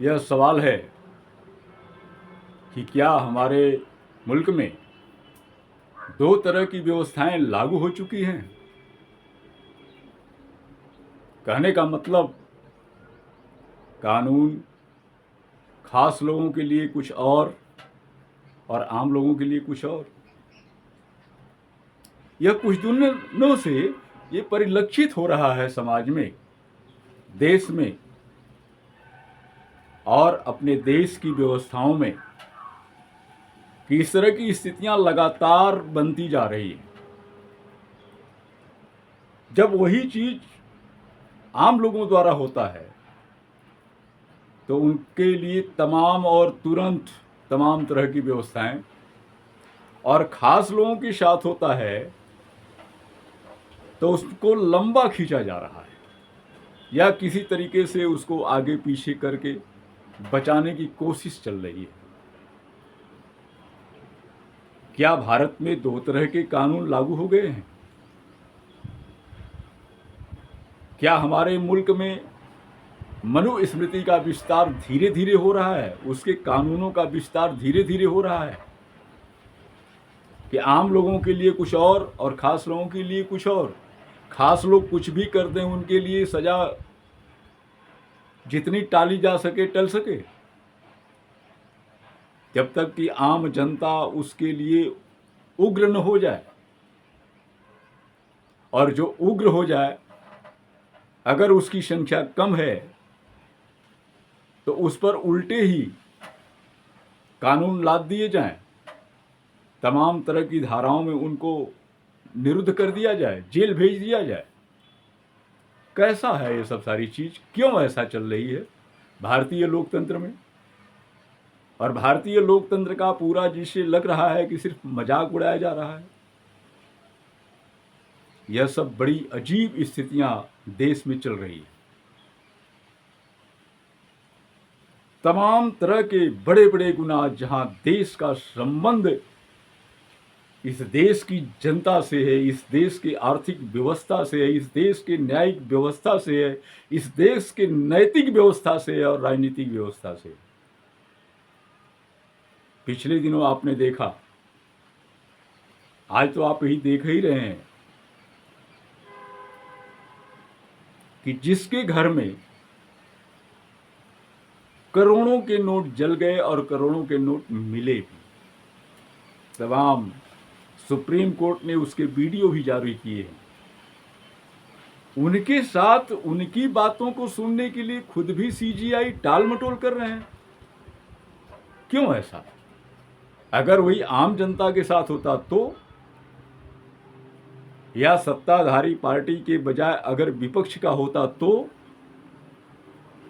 यह सवाल है कि क्या हमारे मुल्क में दो तरह की व्यवस्थाएं लागू हो चुकी हैं। कहने का मतलब, कानून खास लोगों के लिए कुछ और आम लोगों के लिए कुछ और। यह कुछ दिनों से ये परिलक्षित हो रहा है समाज में, देश में और अपने देश की व्यवस्थाओं में कि इस तरह की स्थितियां लगातार बनती जा रही हैं। जब वही चीज आम लोगों द्वारा होता है तो उनके लिए तमाम और तुरंत तमाम तरह की व्यवस्थाएं, और खास लोगों के साथ होता है तो उसको लंबा खींचा जा रहा है या किसी तरीके से उसको आगे पीछे करके बचाने की कोशिश चल रही है। क्या भारत में दो तरह के कानून लागू हो गए हैं? क्या हमारे मुल्क में मनुस्मृति का विस्तार धीरे धीरे हो रहा है, उसके कानूनों का विस्तार धीरे धीरे हो रहा है कि आम लोगों के लिए कुछ और खास लोगों के लिए कुछ और। खास लोग कुछ भी कर दें उनके लिए सजा जितनी टाली जा सके टल सके, जब तक कि आम जनता उसके लिए उग्र न हो जाए। और जो उग्र हो जाए, अगर उसकी संख्या कम है तो उस पर उल्टे ही कानून लाद दिए जाएं, तमाम तरह की धाराओं में उनको निरुद्ध कर दिया जाए, जेल भेज दिया जाए। कैसा है ये सब सारी चीज? क्यों ऐसा चल रही है भारतीय लोकतंत्र में? और भारतीय लोकतंत्र का पूरा जिसे लग रहा है कि सिर्फ मजाक उड़ाया जा रहा है। यह सब बड़ी अजीब स्थितियां देश में चल रही है। तमाम तरह के बड़े बड़े गुनाह जहां देश का संबंध इस देश की जनता से है, इस देश की आर्थिक व्यवस्था से है, इस देश के न्यायिक व्यवस्था से है, इस देश के नैतिक व्यवस्था से है और राजनीतिक व्यवस्था से। पिछले दिनों आपने देखा, आज तो आप ही देख ही रहे हैं कि जिसके घर में करोड़ों के नोट जल गए और करोड़ों के नोट मिले भी, तमाम सुप्रीम कोर्ट ने उसके वीडियो भी जारी किए हैं। उनके साथ उनकी बातों को सुनने के लिए खुद भी सीजीआई टाल मटोल कर रहे हैं। क्यों ऐसा? अगर वही आम जनता के साथ होता तो, या सत्ताधारी पार्टी के बजाय अगर विपक्ष का होता तो,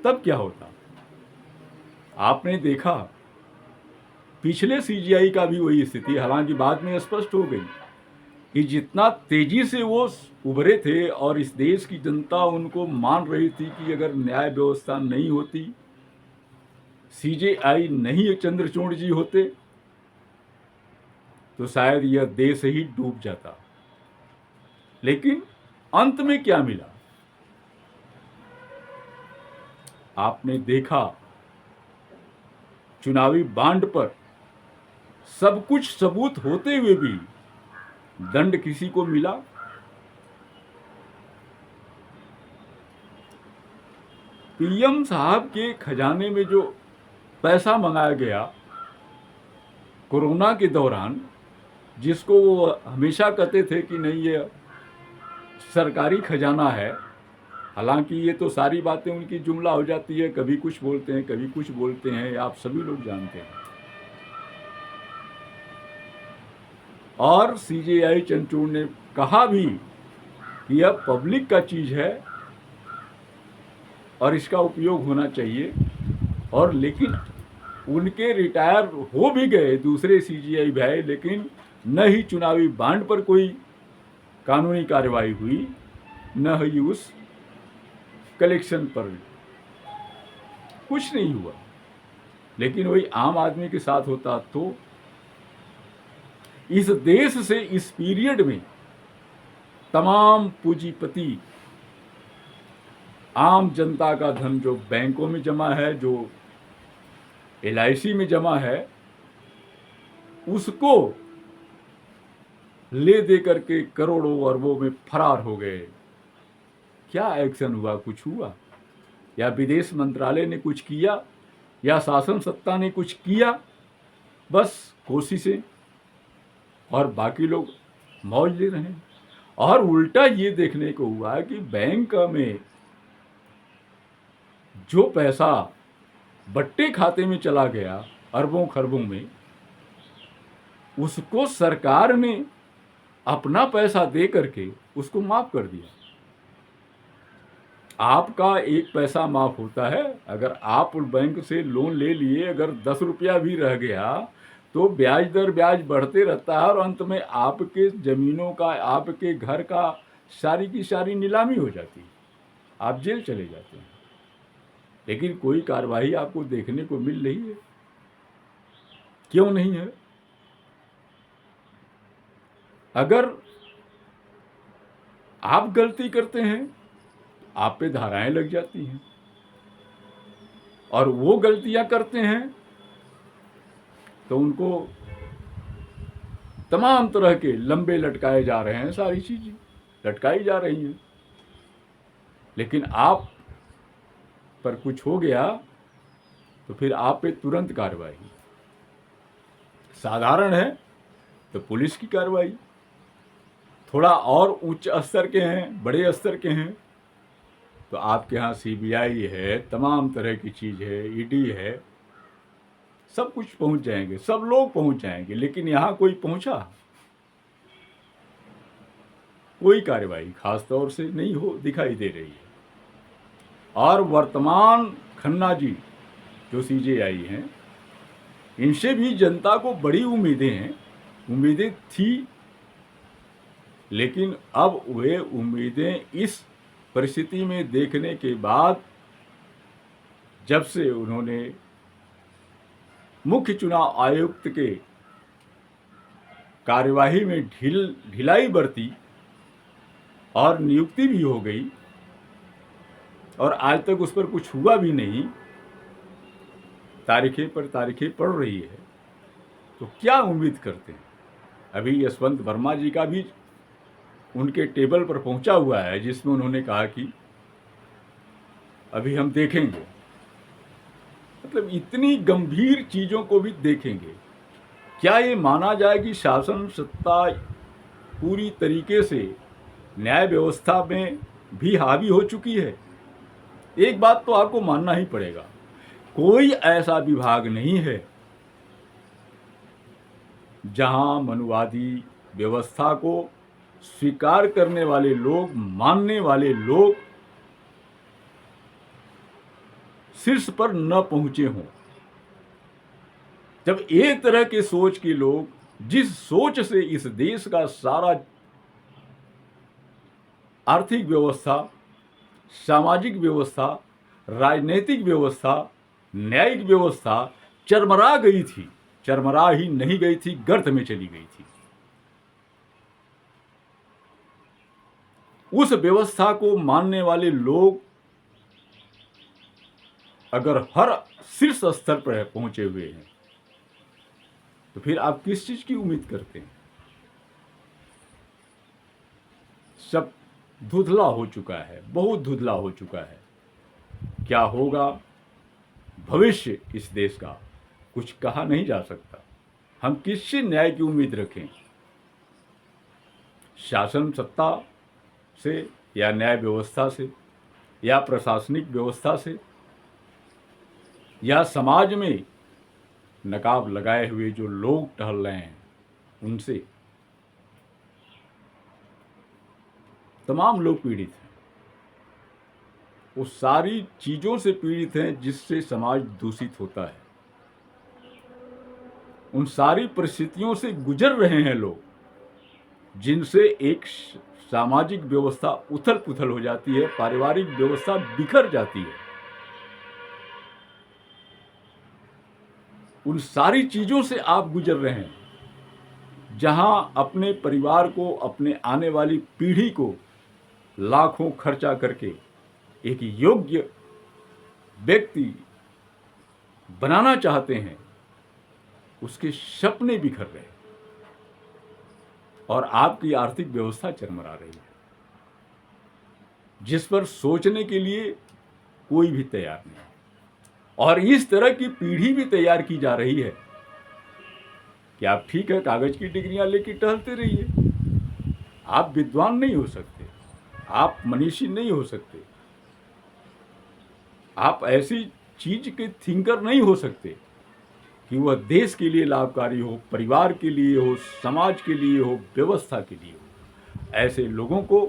तब क्या होता? आपने देखा पिछले सीजीआई का भी वही स्थिति, हालांकि बाद में स्पष्ट हो गई कि जितना तेजी से वो उभरे थे और इस देश की जनता उनको मान रही थी कि अगर न्याय व्यवस्था नहीं होती, सीजीआई नहीं चंद्रचूड़ जी होते, तो शायद यह देश ही डूब जाता। लेकिन अंत में क्या मिला? आपने देखा चुनावी बांड पर सब कुछ सबूत होते हुए भी दंड किसी को मिला? पीएम साहब के खजाने में जो पैसा मंगाया गया कोरोना के दौरान, जिसको वो हमेशा कहते थे कि नहीं ये सरकारी खजाना है, हालांकि ये तो सारी बातें उनकी जुमला हो जाती है, कभी कुछ बोलते हैं कभी कुछ बोलते हैं, आप सभी लोग जानते हैं। और सीजेआई चंद्रचूड़ ने कहा भी कि यह पब्लिक का चीज है और इसका उपयोग होना चाहिए। और लेकिन उनके रिटायर हो भी गए दूसरे सीजीआई भाई, लेकिन न ही चुनावी बांड पर कोई कानूनी कार्रवाई हुई, न ही उस कलेक्शन पर, कुछ नहीं हुआ। लेकिन वही आम आदमी के साथ होता तो इस देश से इस पीरियड में तमाम पूंजीपति, आम जनता का धन जो बैंकों में जमा है, जो LIC में जमा है उसको ले दे करके करोड़ों अरबों में फरार हो गए। क्या एक्शन हुआ? कुछ हुआ? या विदेश मंत्रालय ने कुछ किया या शासन सत्ता ने कुछ किया? बस कोशिशें, और बाकी लोग मौज ले रहे हैं। और उल्टा ये देखने को हुआ कि बैंक में जो पैसा बट्टे खाते में चला गया अरबों खरबों में, उसको सरकार ने अपना पैसा दे करके उसको माफ कर दिया। आपका एक पैसा माफ होता है, अगर आप बैंक से लोन ले लिए, अगर 10 रुपया भी रह गया तो ब्याज दर ब्याज बढ़ते रहता है और अंत में आपके ज़मीनों का, आपके घर का सारी की सारी नीलामी हो जाती है, आप जेल चले जाते हैं। लेकिन कोई कार्रवाई आपको देखने को मिल रही है? क्यों नहीं है? अगर आप गलती करते हैं आप पे धाराएं लग जाती हैं, और वो गलतियां करते हैं तो उनको तमाम तरह के लंबे लटकाए जा रहे हैं, सारी चीजें लटकाई जा रही हैं। लेकिन आप पर कुछ हो गया तो फिर आप पे तुरंत कार्रवाई। साधारण है तो पुलिस की कार्रवाई, थोड़ा और उच्च स्तर के हैं, बड़े स्तर के हैं तो आपके यहाँ CBI है, तमाम तरह की चीज़ है, ED है, सब कुछ पहुंच जाएंगे, सब लोग पहुंच जाएंगे। लेकिन यहाँ कोई पहुंचा? कोई कार्रवाई खास तौर से नहीं दिखाई दे रही है। और वर्तमान खन्ना जी जो CJI हैं, इनसे भी जनता को बड़ी उम्मीदें थी, लेकिन अब वे उम्मीदें इस परिस्थिति में देखने के बाद, जब से उन्होंने मुख्य चुनाव आयुक्त के कार्यवाही में ढिलाई बरती और नियुक्ति भी हो गई और आज तक उस पर कुछ हुआ भी नहीं, तारीखें पर तारीखें पड़ रही है, तो क्या उम्मीद करते हैं? अभी यशवंत वर्मा जी का भी उनके टेबल पर पहुंचा हुआ है, जिसमें उन्होंने कहा कि अभी हम देखेंगे। मतलब इतनी गंभीर चीज़ों को भी देखेंगे। क्या ये माना जाए कि शासन सत्ता पूरी तरीके से न्याय व्यवस्था में भी हावी हो चुकी है? एक बात तो आपको मानना ही पड़ेगा, कोई ऐसा विभाग नहीं है जहां मनुवादी व्यवस्था को स्वीकार करने वाले लोग, मानने वाले लोग शीर्ष पर न पहुंचे हों। जब एक तरह के सोच के लोग, जिस सोच से इस देश का सारा आर्थिक व्यवस्था, सामाजिक व्यवस्था, राजनीतिक व्यवस्था, न्यायिक व्यवस्था चरमरा गई थी, चरमरा ही नहीं गई थी, गर्त में चली गई थी, उस व्यवस्था को मानने वाले लोग अगर हर शीर्ष स्तर पर पहुंचे हुए हैं तो फिर आप किस चीज की उम्मीद करते हैं? सब धुंधला हो चुका है, बहुत धुंधला हो चुका है। क्या होगा भविष्य इस देश का, कुछ कहा नहीं जा सकता। हम किससे न्याय की उम्मीद रखें? शासन सत्ता से, या न्याय व्यवस्था से, या प्रशासनिक व्यवस्था से, या समाज में नकाब लगाए हुए जो लोग टहल रहे हैं उनसे? तमाम लोग पीड़ित हैं, वो सारी चीज़ों से पीड़ित हैं जिससे समाज दूषित होता है। उन सारी परिस्थितियों से गुजर रहे हैं लोग, जिनसे एक सामाजिक व्यवस्था उथल पुथल हो जाती है, पारिवारिक व्यवस्था बिखर जाती है। उन सारी चीज़ों से आप गुजर रहे हैं, जहां अपने परिवार को, अपने आने वाली पीढ़ी को लाखों खर्चा करके एक योग्य व्यक्ति बनाना चाहते हैं उसके सपने बिखर रहे हैं और आपकी आर्थिक व्यवस्था चरमरा रही है, जिस पर सोचने के लिए कोई भी तैयार नहीं। और इस तरह की पीढ़ी भी तैयार की जा रही है कि आप ठीक है कागज की डिग्रियां लेके टहलते रहिए, आप विद्वान नहीं हो सकते, आप मनीषी नहीं हो सकते, आप ऐसी चीज के थिंकर नहीं हो सकते कि वह देश के लिए लाभकारी हो, परिवार के लिए हो, समाज के लिए हो, व्यवस्था के लिए हो। ऐसे लोगों को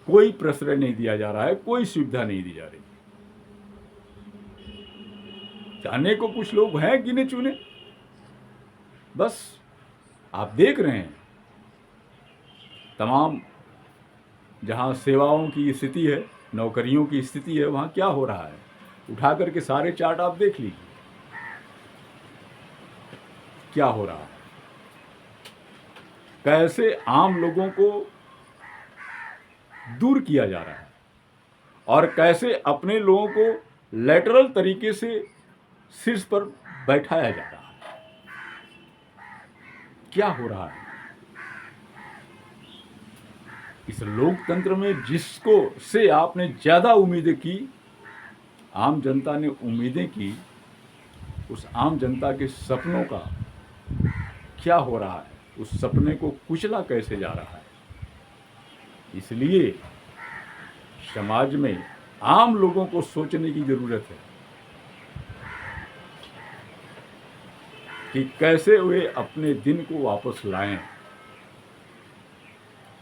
कोई प्रश्रय नहीं दिया जा रहा है, कोई सुविधा नहीं दी जा रही। जाने को कुछ लोग हैं गिने चुने, बस आप देख रहे हैं तमाम जहां सेवाओं की स्थिति है, नौकरियों की स्थिति है, वहां क्या हो रहा है। उठा करके सारे चार्ट आप देख लीजिए, क्या हो रहा है, कैसे आम लोगों को दूर किया जा रहा है और कैसे अपने लोगों को लेटरल तरीके से शीर्ष पर बैठाया जा रहा है। क्या हो रहा है इस लोकतंत्र में, जिसको से आपने ज्यादा उम्मीदें की, आम जनता ने उम्मीदें की, उस आम जनता के सपनों का क्या हो रहा है, उस सपने को कुचला कैसे जा रहा है। इसलिए समाज में आम लोगों को सोचने की जरूरत है कि कैसे वे अपने दिन को वापस लाएं।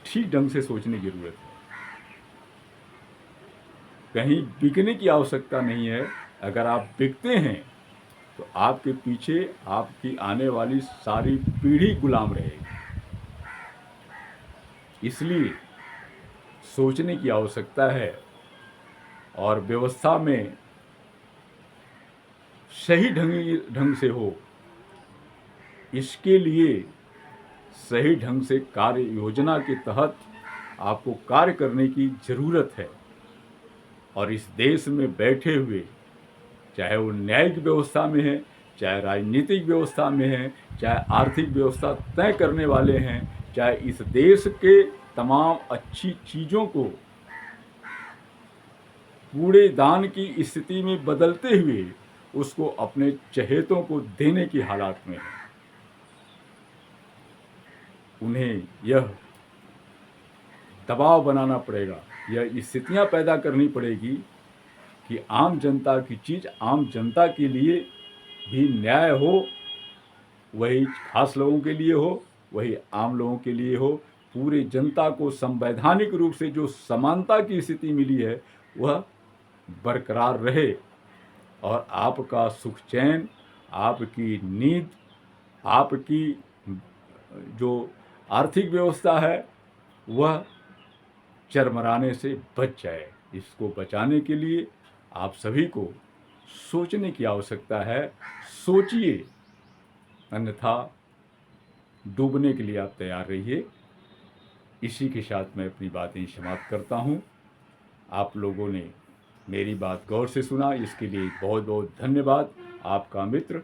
ठीक ढंग से सोचने की जरूरत है। कहीं बिकने की आवश्यकता नहीं है। अगर आप बिकते हैं तो आपके पीछे आपकी आने वाली सारी पीढ़ी गुलाम रहेगी। इसलिए सोचने की आवश्यकता है और व्यवस्था में सही ढंग से हो, इसके लिए सही ढंग से कार्य योजना के तहत आपको कार्य करने की ज़रूरत है। और इस देश में बैठे हुए, चाहे वो न्यायिक व्यवस्था में है, चाहे राजनीतिक व्यवस्था में है, चाहे आर्थिक व्यवस्था तय करने वाले हैं, चाहे इस देश के तमाम अच्छी चीज़ों को कूड़ेदान की स्थिति में बदलते हुए उसको अपने चहेतों को देने की हालात में है। उन्हें यह दबाव बनाना पड़ेगा, यह स्थितियां पैदा करनी पड़ेगी कि आम जनता की चीज़ आम जनता के लिए भी न्याय हो, वही खास लोगों के लिए हो, वही आम लोगों के लिए हो। पूरे जनता को संवैधानिक रूप से जो समानता की स्थिति मिली है वह बरकरार रहे और आपका सुख चैन, आपकी नींद, आपकी जो आर्थिक व्यवस्था है वह चरमराने से बच जाए। इसको बचाने के लिए आप सभी को सोचने की आवश्यकता है। सोचिए, अन्यथा डूबने के लिए आप तैयार रहिए। इसी के साथ मैं अपनी बातें समाप्त करता हूँ। आप लोगों ने मेरी बात गौर से सुना, इसके लिए बहुत बहुत धन्यवाद। आपका मित्र